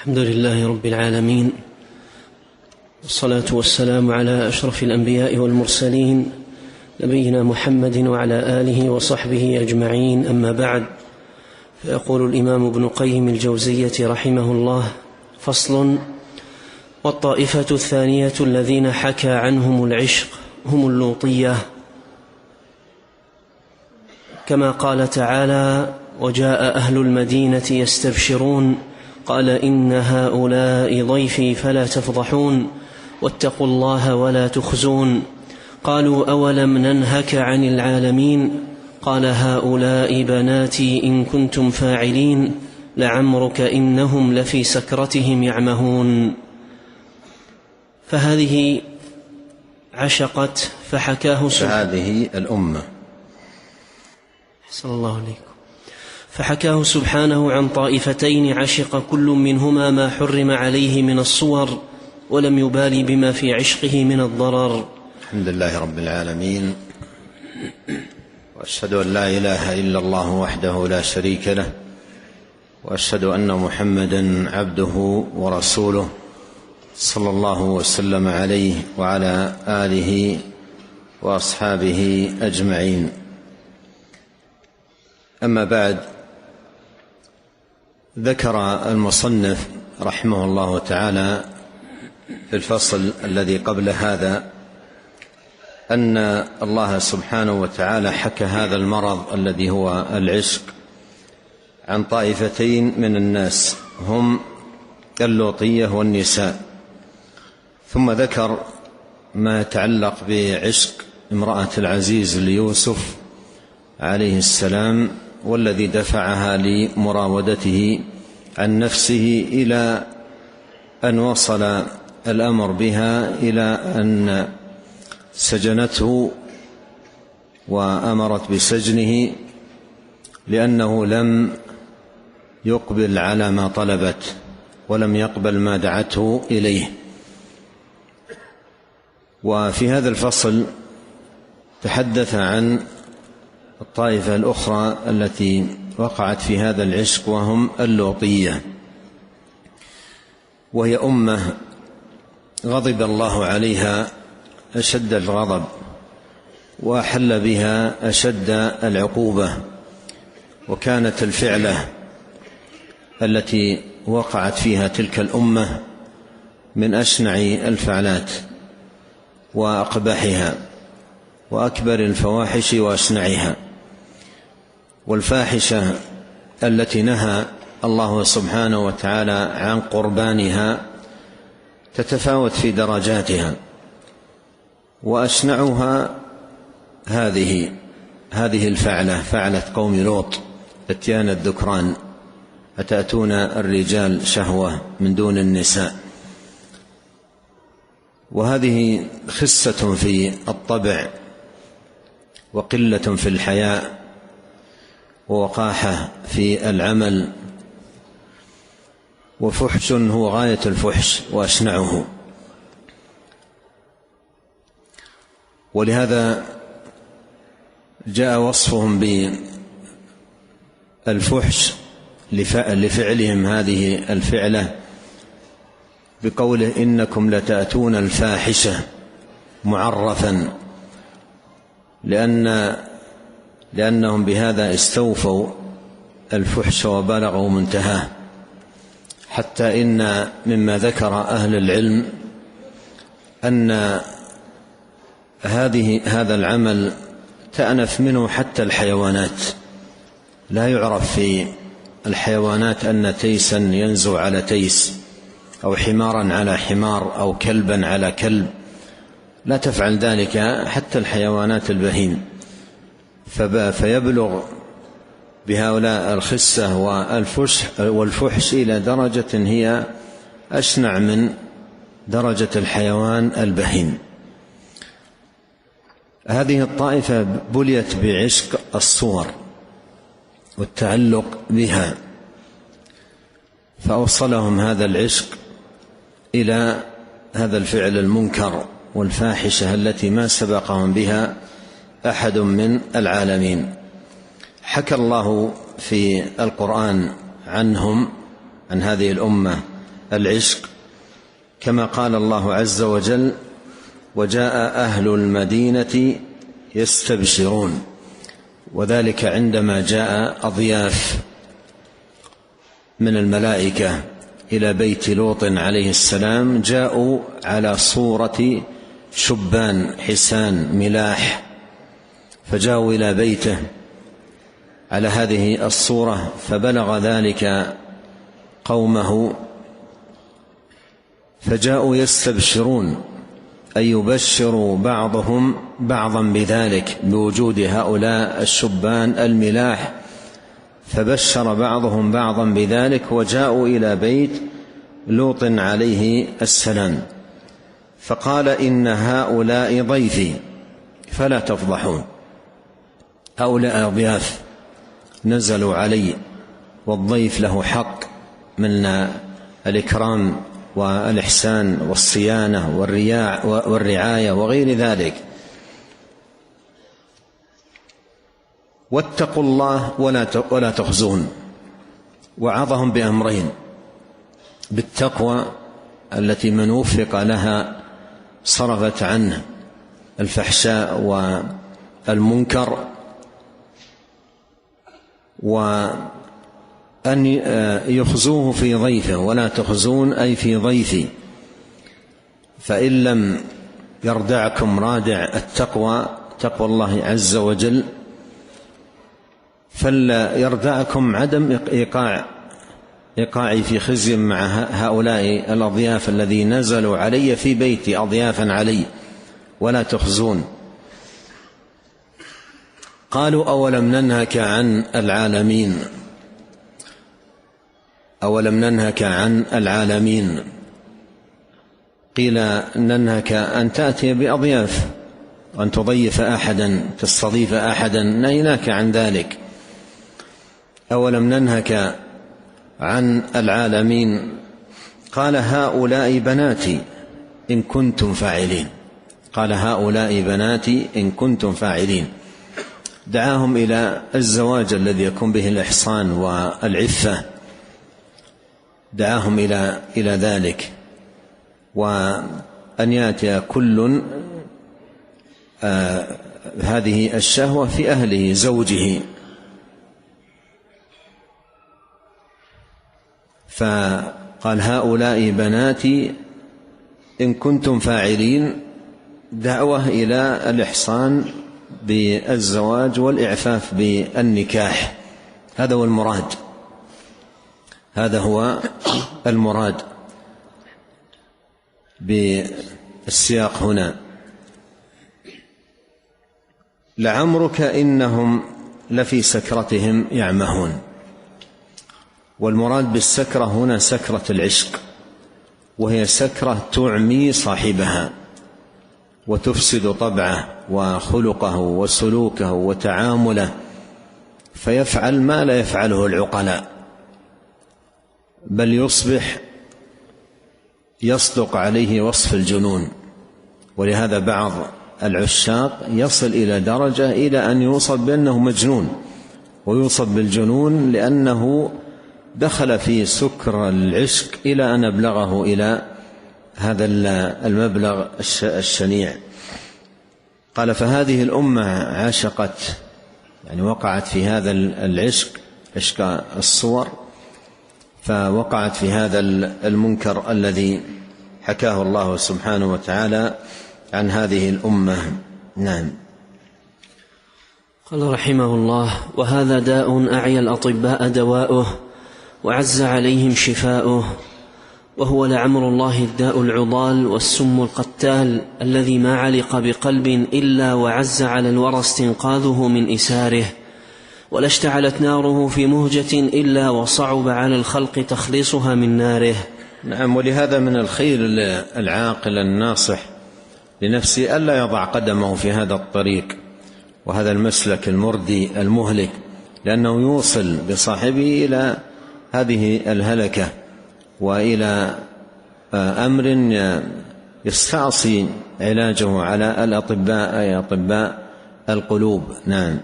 الحمد لله رب العالمين، والصلاة والسلام على أشرف الأنبياء والمرسلين نبينا محمد وعلى آله وصحبه أجمعين، أما بعد. فيقول الإمام ابن قيم الجوزية رحمه الله: فصل: والطائفة الثانية الذين حكى عنهم العشق هم اللوطية، كما قال تعالى: وجاء أهل المدينة يستبشرون قال إن هؤلاء ضيفي فلا تفضحون واتقوا الله ولا تخزون. قالوا أولم ننهك عن العالمين قال هؤلاء بناتي إن كنتم فاعلين لعمرك إنهم لفي سكرتهم يعمهون. فهذه عشقت فحكاه هذه الأمة صلى الله عليكم فحكاه سبحانه عن طائفتين عشق كل منهما ما حرم عليه من الصور ولم يبالي بما في عشقه من الضرر. الحمد لله رب العالمين، وأشهد أن لا إله إلا الله وحده لا شريك له، وأشهد أن محمدا عبده ورسوله صلى الله وسلم عليه وعلى آله وأصحابه أجمعين. أما بعد، ذكر المصنف رحمه الله تعالى في الفصل الذي قبل هذا أن الله سبحانه وتعالى حكى هذا المرض الذي هو العشق عن طائفتين من الناس، هم اللوطية والنساء، ثم ذكر ما يتعلق بعشق امرأة العزيز ليوسف عليه السلام، والذي دفعها لمراودته عن نفسه إلى أن وصل الأمر بها إلى أن سجنته وأمرت بسجنه لأنه لم يقبل على ما طلبت ولم يقبل ما دعته إليه. وفي هذا الفصل تحدث عن الطائفة الأخرى التي وقعت في هذا العشق، وهم اللوطية، وهي أمة غضب الله عليها أشد الغضب وأحل بها أشد العقوبة، وكانت الفعلة التي وقعت فيها تلك الأمة من أشنع الفعلات وأقبحها وأكبر الفواحش وأشنعها. والفاحشة التي نهى الله سبحانه وتعالى عن قربانها تتفاوت في درجاتها، وأشنعها هذه الفعلة، فعلة قوم لوط، اتيان الذكران، أتأتون الرجال شهوة من دون النساء. وهذه خسة في الطبع وقلة في الحياء ووقاحة في العمل، وفحش هو غاية الفحش وأشنعه. ولهذا جاء وصفهم بالفحش لفعلهم هذه الفعلة بقوله إنكم لتأتون الفاحشة معرفا، لأنهم بهذا استوفوا الفحش وبلغوا منتهاه، حتى إن مما ذكر أهل العلم أن هذا العمل تأنف منه حتى الحيوانات. لا يعرف في الحيوانات أن تيسا ينزو على تيس، أو حمارا على حمار، أو كلبا على كلب، لا تفعل ذلك حتى الحيوانات البهيم. فيبلغ بهؤلاء الخسة والفحش إلى درجة هي أشنع من درجة الحيوان البهيم. هذه الطائفة بليت بعشق الصور والتعلق بها، فأوصلهم هذا العشق إلى هذا الفعل المنكر والفاحشة التي ما سبقهم بها أحد من العالمين. حكى الله في القرآن عنهم، عن هذه الأمة، العشق، كما قال الله عز وجل: وجاء أهل المدينة يستبشرون، وذلك عندما جاء أضياف من الملائكة إلى بيت لوط عليه السلام، جاءوا على صورة شبان حسان ملاح، فجاءوا إلى بيته على هذه الصورة، فبلغ ذلك قومه فجاءوا يستبشرون، أي يبشر بعضهم بعضا بذلك، بوجود هؤلاء الشبان الملاح، فبشر بعضهم بعضا بذلك، وجاءوا إلى بيت لوط عليه السلام، فقال: إن هؤلاء ضيفي فلا تفضحون. هؤلاء ضياف نزلوا علي، والضيف له حق من الإكرام والإحسان والصيانة والرعاية وغير ذلك. واتقوا الله ولا تخزون. وعظهم بأمرين: بالتقوى التي من وفق لها صرفت عنه الفحشاء والمنكر، وأن يخزوه في ضيفه، ولا تخزون أي في ضيفي. فإن لم يردعكم رادع التقوى، تقوى الله عز وجل، فلا يردعكم عدم إيقاعي في خزي مع هؤلاء الأضياف الذي نزلوا علي في بيتي أضيافا علي، ولا تخزون. قالوا: أولم ننهك عن العالمين؟ أولم ننهك عن العالمين؟ قيل: ننهك أن تأتي بأضياف، وأن تضيف أحدا، تستضيف أحدا، نهيناك عن ذلك. أولم ننهك عن العالمين؟ قال: هؤلاء بناتي إن كنتم فاعلين. قال: هؤلاء بناتي إن كنتم فاعلين. دعاهم إلى الزواج الذي يكون به الإحصان والعفة، دعاهم إلى ذلك، وأن يأتي كل هذه الشهوة في أهله زوجه. فقال: هؤلاء بناتي إن كنتم فاعلين، دعوة إلى الإحصان بالزواج والإعفاف بالنكاح. هذا هو المراد، هذا هو المراد بالسياق هنا. لعمرك إنهم لفي سكرتهم يعمهون. والمراد بالسكرة هنا سكرة العشق، وهي سكرة تعمي صاحبها وتفسد طبعه وخلقه وسلوكه وتعامله، فيفعل ما لا يفعله العقلاء، بل يصبح يصدق عليه وصف الجنون. ولهذا بعض العشاق يصل إلى درجة إلى أن يوصف بأنه مجنون، ويوصف بالجنون لأنه دخل في سكر العشق إلى أن أبلغه إلى هذا المبلغ الشنيع. قال: فهذه الأمة عاشقت، يعني وقعت في هذا العشق، عشق الصور، فوقعت في هذا المنكر الذي حكاه الله سبحانه وتعالى عن هذه الأمة. نعم. قال رحمه الله: وهذا داء أعيا الأطباء دواؤه، وعز عليهم شفاؤه، وهو لعمر الله الداء العضال والسم القتال، الذي ما علق بقلب إلا وعز على الورى استنقاذه من إساره، ولا اشتعلت ناره في مهجة إلا وصعب على الخلق تخليصها من ناره. نعم. ولهذا من الخير العاقل الناصح لنفسه ألا يضع قدمه في هذا الطريق وهذا المسلك المردي المهلك، لأنه يوصل بصاحبه إلى هذه الهلكة وإلى أمر يستعصي علاجه على الأطباء، أي أطباء القلوب. نعم.